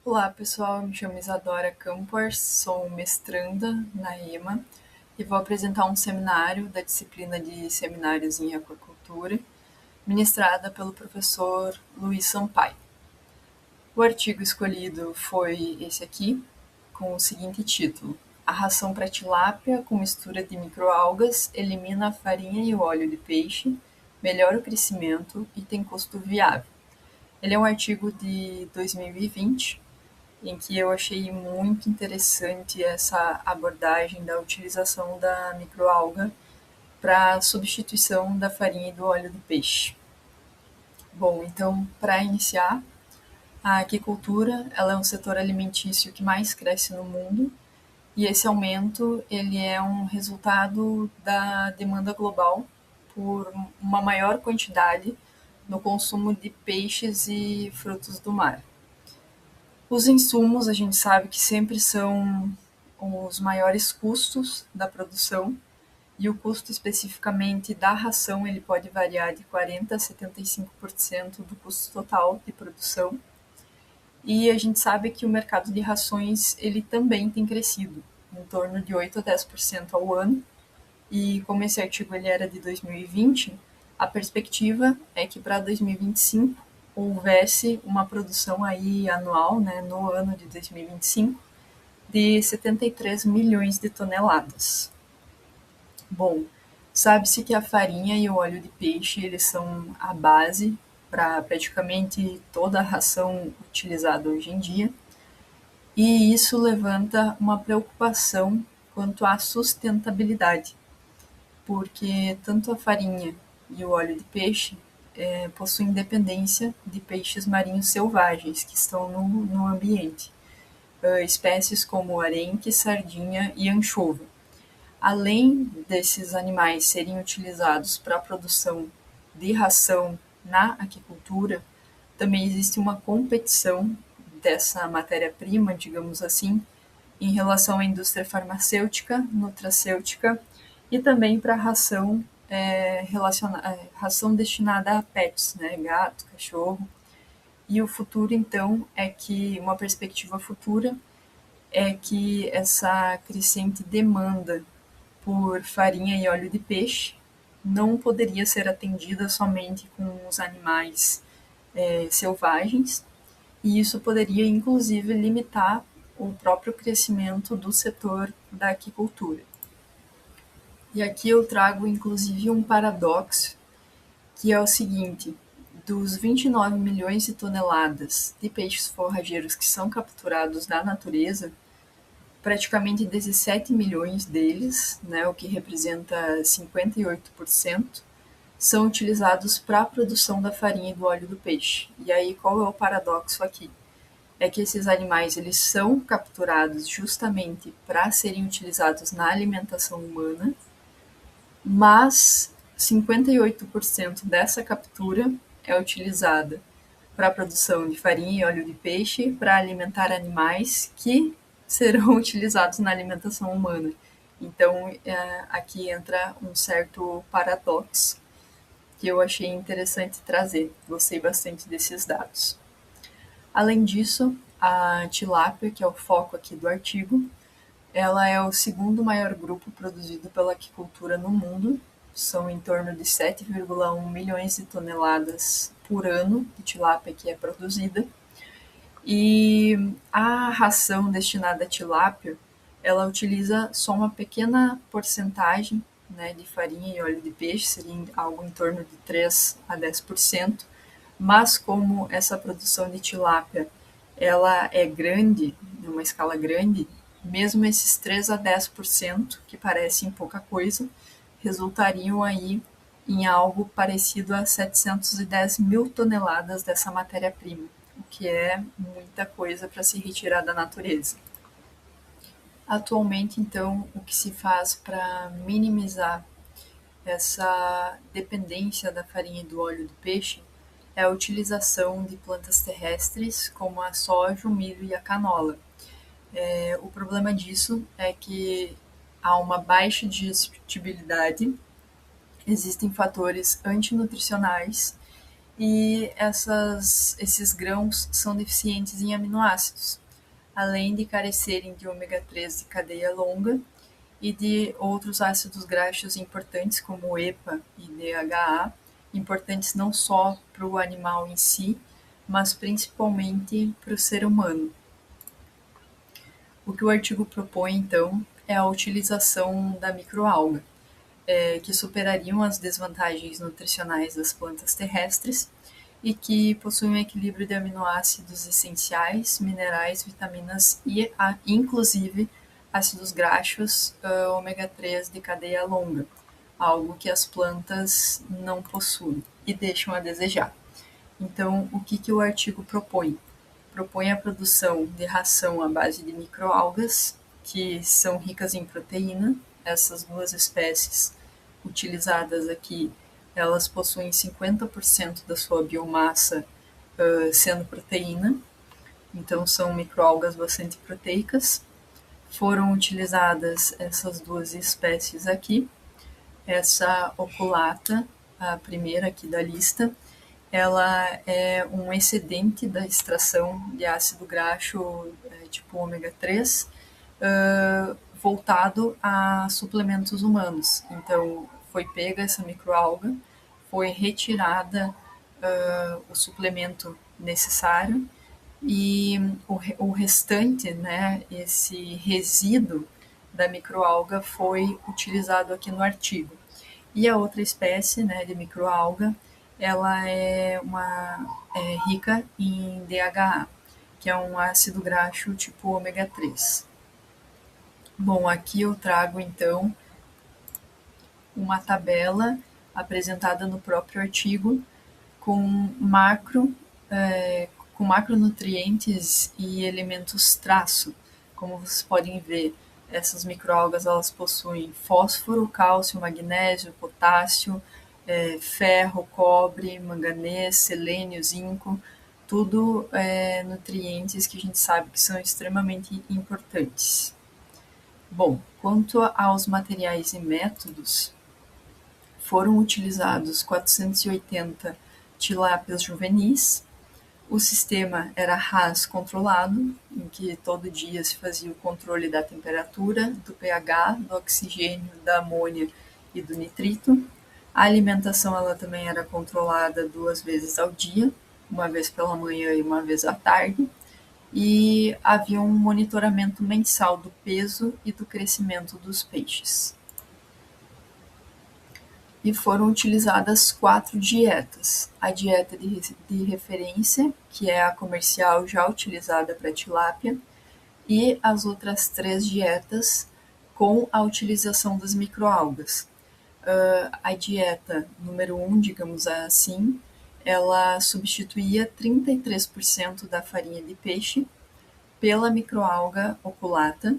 Olá pessoal, eu me chamo Isadora Campos, sou mestranda na EMA e vou apresentar um seminário da disciplina de Seminários em Aquacultura, ministrada pelo professor Luiz Sampaio. O artigo escolhido foi esse aqui, com o seguinte título: A ração para tilápia com mistura de microalgas elimina a farinha e o óleo de peixe, melhora o crescimento e tem custo viável. Ele é um artigo de 2020, em que eu achei muito interessante essa abordagem da utilização da microalga para substituição da farinha e do óleo do peixe. Bom, então, para iniciar, a aquicultura ela é um setor alimentício que mais cresce no mundo e esse aumento ele é um resultado da demanda global por uma maior quantidade no consumo de peixes e frutos do mar. Os insumos, a gente sabe que sempre são os maiores custos da produção, e o custo especificamente da ração ele pode variar de 40% a 75% do custo total de produção. E a gente sabe que o mercado de rações ele também tem crescido, em torno de 8 a 10% ao ano. E como esse artigo ele era de 2020, a perspectiva é que para 2025 houvesse uma produção aí anual, né, no ano de 2025, de 73 milhões de toneladas. Bom, sabe-se que a farinha e o óleo de peixe eles são a base para praticamente toda a ração utilizada hoje em dia, e isso levanta uma preocupação quanto à sustentabilidade, porque tanto a farinha e o óleo de peixe possuem dependência de peixes marinhos selvagens que estão no ambiente, espécies como arenque, sardinha e anchova. Além desses animais serem utilizados para a produção de ração na aquicultura, também existe uma competição dessa matéria-prima, digamos assim, em relação à indústria farmacêutica, nutracêutica e também para a ração ração destinada a pets, né, gato, cachorro. E o futuro, então, é que uma perspectiva futura é que essa crescente demanda por farinha e óleo de peixe não poderia ser atendida somente com os animais selvagens, e isso poderia, inclusive, limitar o próprio crescimento do setor da aquicultura. E aqui eu trago, inclusive, um paradoxo, que é o seguinte: dos 29 milhões de toneladas de peixes forrageiros que são capturados na natureza, praticamente 17 milhões deles, né, o que representa 58%, são utilizados para a produção da farinha e do óleo do peixe. E aí qual é o paradoxo aqui? É que esses animais eles são capturados justamente para serem utilizados na alimentação humana, mas 58% dessa captura é utilizada para a produção de farinha e óleo de peixe para alimentar animais que serão utilizados na alimentação humana. Então, aqui entra um certo paradoxo que eu achei interessante trazer. Gostei bastante desses dados. Além disso, a tilápia, que é o foco aqui do artigo, ela é o segundo maior grupo produzido pela aquicultura no mundo. São em torno de 7,1 milhões de toneladas por ano de tilápia que é produzida. E a ração destinada à tilápia, ela utiliza só uma pequena porcentagem, né, de farinha e óleo de peixe, seria algo em torno de 3 a 10%, mas como essa produção de tilápia ela é grande, numa escala grande, mesmo esses 3 a 10%, que parecem pouca coisa, resultariam aí em algo parecido a 710 mil toneladas dessa matéria-prima, o que é muita coisa para se retirar da natureza. Atualmente, então, o que se faz para minimizar essa dependência da farinha e do óleo do peixe é a utilização de plantas terrestres como a soja, o milho e a canola. O problema disso é que há uma baixa digestibilidade, existem fatores antinutricionais e esses grãos são deficientes em aminoácidos, além de carecerem de ômega 3 de cadeia longa e de outros ácidos graxos importantes, como EPA e DHA, importantes não só para o animal em si, mas principalmente para o ser humano. O que o artigo propõe, então, é a utilização da microalga, que superariam as desvantagens nutricionais das plantas terrestres e que possuem um equilíbrio de aminoácidos essenciais, minerais, vitaminas e, inclusive, ácidos graxos ômega 3 de cadeia longa, algo que as plantas não possuem e deixam a desejar. Então, o que o artigo propõe? Propõe a produção de ração à base de microalgas, que são ricas em proteína. Essas duas espécies utilizadas aqui, elas possuem 50% da sua biomassa sendo proteína, então são microalgas bastante proteicas. Foram utilizadas essas duas espécies aqui. Essa oculata, a primeira aqui da lista, ela é um excedente da extração de ácido graxo tipo ômega 3, voltado a suplementos humanos. Então, foi pega essa microalga, foi retirada o suplemento necessário e o restante, né, esse resíduo da microalga foi utilizado aqui no artigo. E a outra espécie, né, de microalga, ela é rica em DHA, que é um ácido graxo tipo ômega 3. Bom, aqui eu trago então uma tabela apresentada no próprio artigo com com macronutrientes e elementos traço. Como vocês podem ver, essas microalgas elas possuem fósforo, cálcio, magnésio, potássio, ferro, cobre, manganês, selênio, zinco, tudo nutrientes que a gente sabe que são extremamente importantes. Bom, quanto aos materiais e métodos, foram utilizados 480 tilápias juvenis. O sistema era RAS controlado, em que todo dia se fazia o controle da temperatura, do pH, do oxigênio, da amônia e do nitrito. A alimentação ela também era controlada 2 vezes ao dia, uma vez pela manhã e uma vez à tarde. E havia um monitoramento mensal do peso e do crescimento dos peixes. E foram utilizadas 4 dietas. A dieta de referência, que é a comercial já utilizada para tilápia, e as outras 3 dietas com a utilização das microalgas. A dieta número 1, digamos assim, ela substituía 33% da farinha de peixe pela microalga oculata.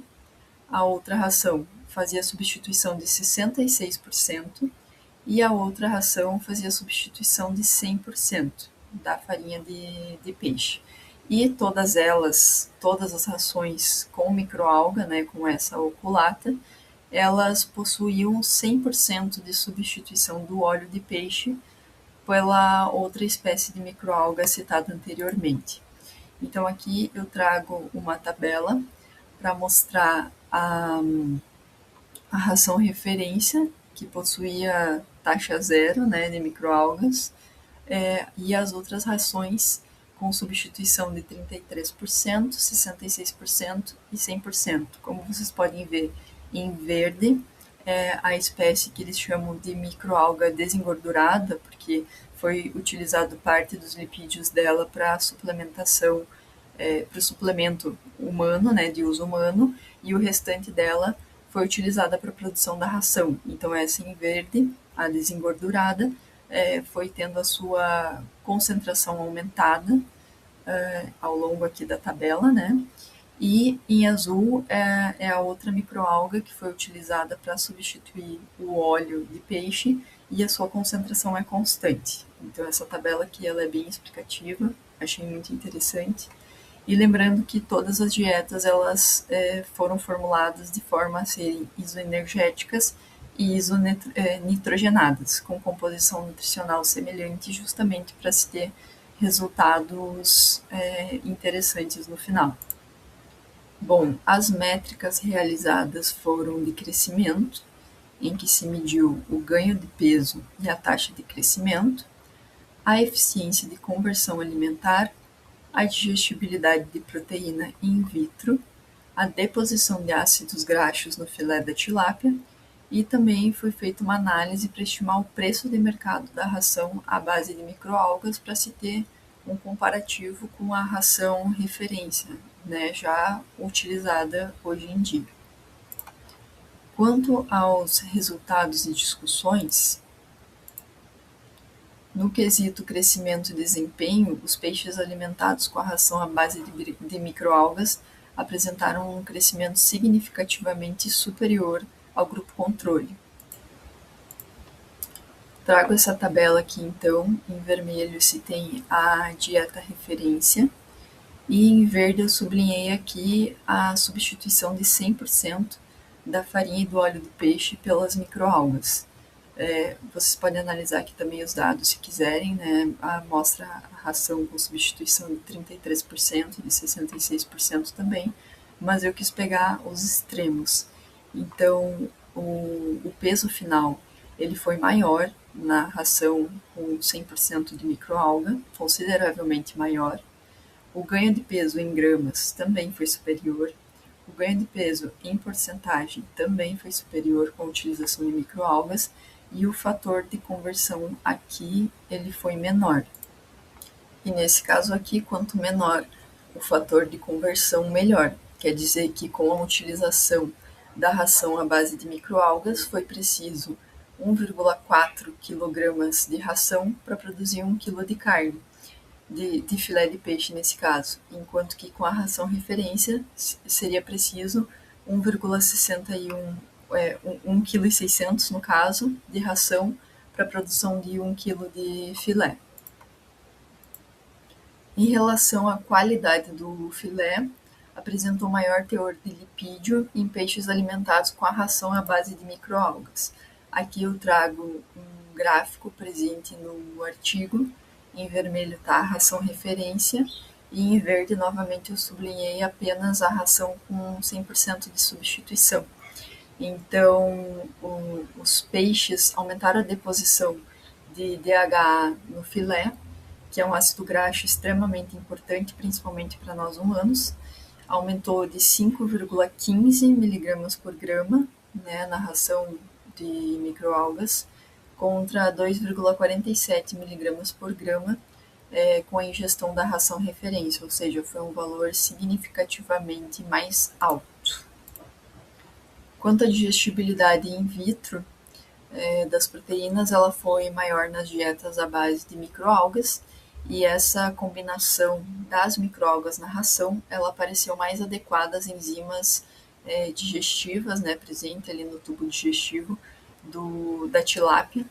A outra ração fazia substituição de 66%, e a outra ração fazia substituição de 100% da farinha de peixe. E todas as rações com microalga, né, com essa oculata, elas possuíam 100% de substituição do óleo de peixe pela outra espécie de microalga citada anteriormente. Então aqui eu trago uma tabela para mostrar a ração referência, que possuía taxa zero, né, de microalgas, e as outras rações com substituição de 33%, 66% e 100%. Como vocês podem ver em verde, é a espécie que eles chamam de microalga desengordurada, porque foi utilizado parte dos lipídios dela para suplementação, para o suplemento humano, né, de uso humano, e o restante dela foi utilizada para a produção da ração. Então essa em verde, a desengordurada, foi tendo a sua concentração aumentada ao longo aqui da tabela, né? E em azul é a outra microalga que foi utilizada para substituir o óleo de peixe e a sua concentração é constante. Então essa tabela aqui ela é bem explicativa, achei muito interessante. E lembrando que todas as dietas elas foram formuladas de forma a serem isoenergéticas e isonitrogenadas, com composição nutricional semelhante, justamente para se ter resultados interessantes no final. Bom, as métricas realizadas foram de crescimento, em que se mediu o ganho de peso e a taxa de crescimento, a eficiência de conversão alimentar, a digestibilidade de proteína in vitro, a deposição de ácidos graxos no filé da tilápia e também foi feita uma análise para estimar o preço de mercado da ração à base de microalgas para se ter um comparativo com a ração referência, né, já utilizada hoje em dia. Quanto aos resultados e discussões, no quesito crescimento e desempenho, os peixes alimentados com a ração à base de microalgas apresentaram um crescimento significativamente superior ao grupo controle. Trago essa tabela aqui então, em vermelho se tem a dieta referência e em verde eu sublinhei aqui a substituição de 100% da farinha e do óleo do peixe pelas microalgas. Vocês podem analisar aqui também os dados se quiserem, né? Mostra a ração com substituição de 33%, de 66% também, mas eu quis pegar os extremos. Então, o peso final ele foi maior na ração com 100% de microalga, consideravelmente maior. O ganho de peso em gramas também foi superior. O ganho de peso em porcentagem também foi superior com a utilização de microalgas e o fator de conversão aqui ele foi menor. E nesse caso aqui, quanto menor o fator de conversão, melhor. Quer dizer que com a utilização da ração à base de microalgas foi preciso 1,4 kg de ração para produzir 1 kg de carne, de filé de peixe nesse caso, enquanto que com a ração referência seria preciso 1,61 1,6 kg no caso, de ração para a produção de 1 kg de filé. Em relação à qualidade do filé, apresentou maior teor de lipídio em peixes alimentados com a ração à base de microalgas. Aqui eu trago um gráfico presente no artigo. Em vermelho está a ração referência e em verde novamente eu sublinhei apenas a ração com 100% de substituição. Então, os peixes aumentaram a deposição de DHA no filé, que é um ácido graxo extremamente importante, principalmente para nós humanos. Aumentou de 5,15 mg por grama, né, na ração de microalgas, contra 2,47 mg por grama com a ingestão da ração referência, ou seja, foi um valor significativamente mais alto. Quanto à digestibilidade in vitro das proteínas, ela foi maior nas dietas à base de microalgas, e essa combinação das microalgas na ração, ela pareceu mais adequada às enzimas digestivas, né, presente ali no tubo digestivo da tilápia,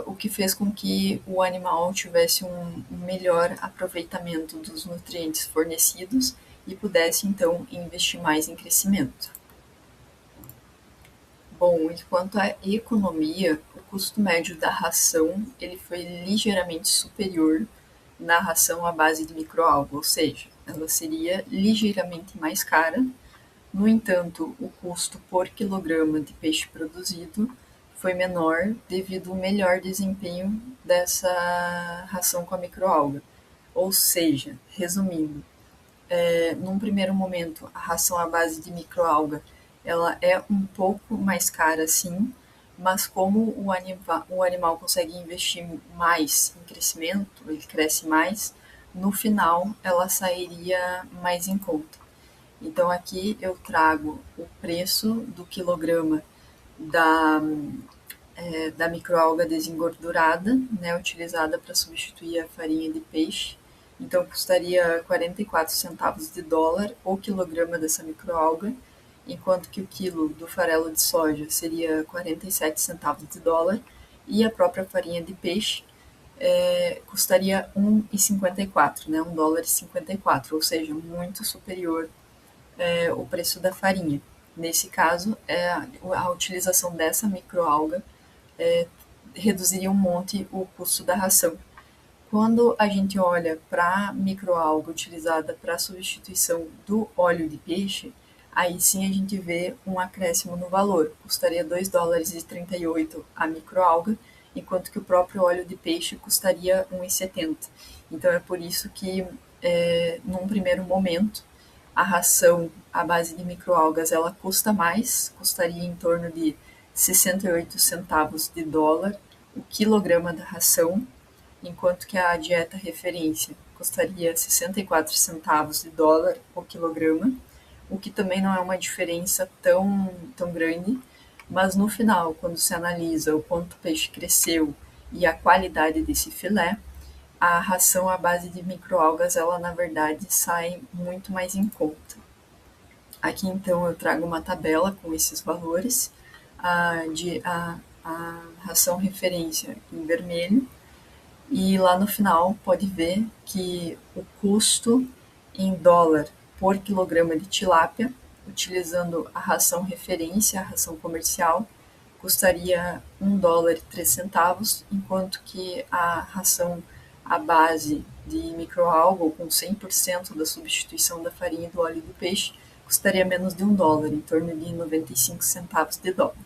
o que fez com que o animal tivesse um melhor aproveitamento dos nutrientes fornecidos e pudesse, então, investir mais em crescimento. Bom, enquanto à economia, o custo médio da ração ele foi ligeiramente superior na ração à base de microalga, ou seja, ela seria ligeiramente mais cara. No entanto, o custo por quilograma de peixe produzido foi menor devido ao melhor desempenho dessa ração com a microalga. Ou seja, resumindo, num primeiro momento, a ração à base de microalga ela é um pouco mais cara, sim, mas como o animal consegue investir mais em crescimento, ele cresce mais, no final ela sairia mais em conta. Então aqui eu trago o preço do quilograma da microalga desengordurada, né, utilizada para substituir a farinha de peixe. Então custaria 44 centavos de dólar o quilograma dessa microalga, enquanto que o quilo do farelo de soja seria 47 centavos de dólar e a própria farinha de peixe custaria 1,54, né, 1 dólar e 54, ou seja, muito superior o preço da farinha. Nesse caso, a utilização dessa microalga reduziria um monte o custo da ração. Quando a gente olha para a microalga utilizada para a substituição do óleo de peixe, aí sim a gente vê um acréscimo no valor. Custaria $2,38 a microalga, enquanto que o próprio óleo de peixe custaria R$1,70. Então é por isso que, num primeiro momento, a ração à base de microalgas ela custa mais, custaria em torno de 68 centavos de dólar o quilograma da ração, enquanto que a dieta referência custaria 64 centavos de dólar o quilograma, o que também não é uma diferença tão grande, mas no final, quando se analisa o quanto o peixe cresceu e a qualidade desse filé, a ração à base de microalgas, ela na verdade sai muito mais em conta. Aqui então eu trago uma tabela com esses valores, a ração referência em vermelho, e lá no final pode ver que o custo em dólar por quilograma de tilápia, utilizando a ração referência, a ração comercial, custaria $1,03, enquanto que a ração à base de microalga, ou com 100% da substituição da farinha e do óleo do peixe, custaria menos de $1, em torno de 95 centavos de dólar.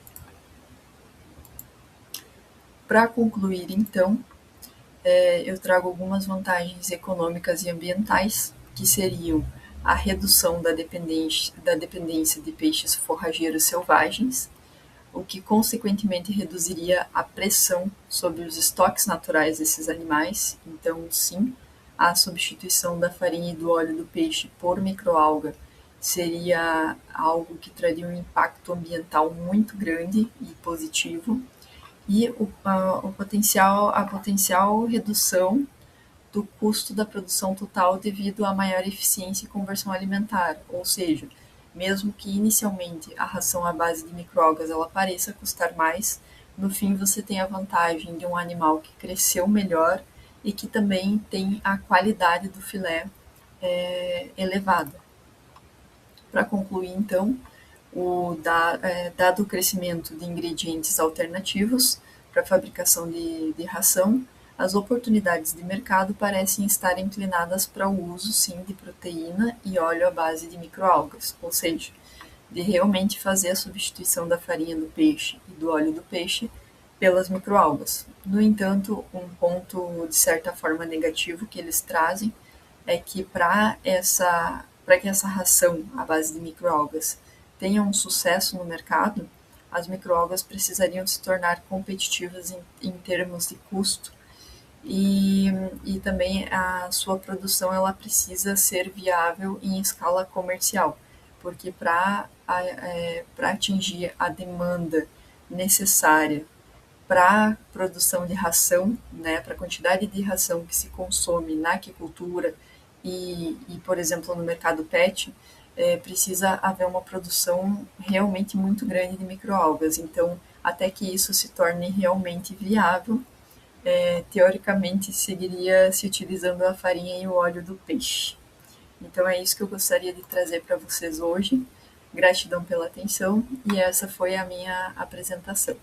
Para concluir, então, eu trago algumas vantagens econômicas e ambientais, que seriam a redução da dependência de peixes forrageiros selvagens, o que consequentemente reduziria a pressão sobre os estoques naturais desses animais. Então, sim, a substituição da farinha e do óleo do peixe por microalga seria algo que traria um impacto ambiental muito grande e positivo, e a potencial redução do custo da produção total devido à maior eficiência e conversão alimentar, ou seja, mesmo que inicialmente a ração à base de microalgas ela pareça custar mais, no fim você tem a vantagem de um animal que cresceu melhor e que também tem a qualidade do filé elevada. Para concluir, então, dado o crescimento de ingredientes alternativos para a fabricação de ração, as oportunidades de mercado parecem estar inclinadas para o uso, sim, de proteína e óleo à base de microalgas, ou seja, de realmente fazer a substituição da farinha do peixe e do óleo do peixe pelas microalgas. No entanto, um ponto de certa forma negativo que eles trazem é que para que essa ração à base de microalgas tenha um sucesso no mercado, as microalgas precisariam se tornar competitivas em termos de custo, e também a sua produção ela precisa ser viável em escala comercial, porque para atingir a demanda necessária para a produção de ração, né, para a quantidade de ração que se consome na aquicultura por exemplo, no mercado PET, precisa haver uma produção realmente muito grande de microalgas. Então, até que isso se torne realmente viável, teoricamente seguiria se utilizando a farinha e o óleo do peixe. Então é isso que eu gostaria de trazer para vocês hoje. Gratidão pela atenção e essa foi a minha apresentação.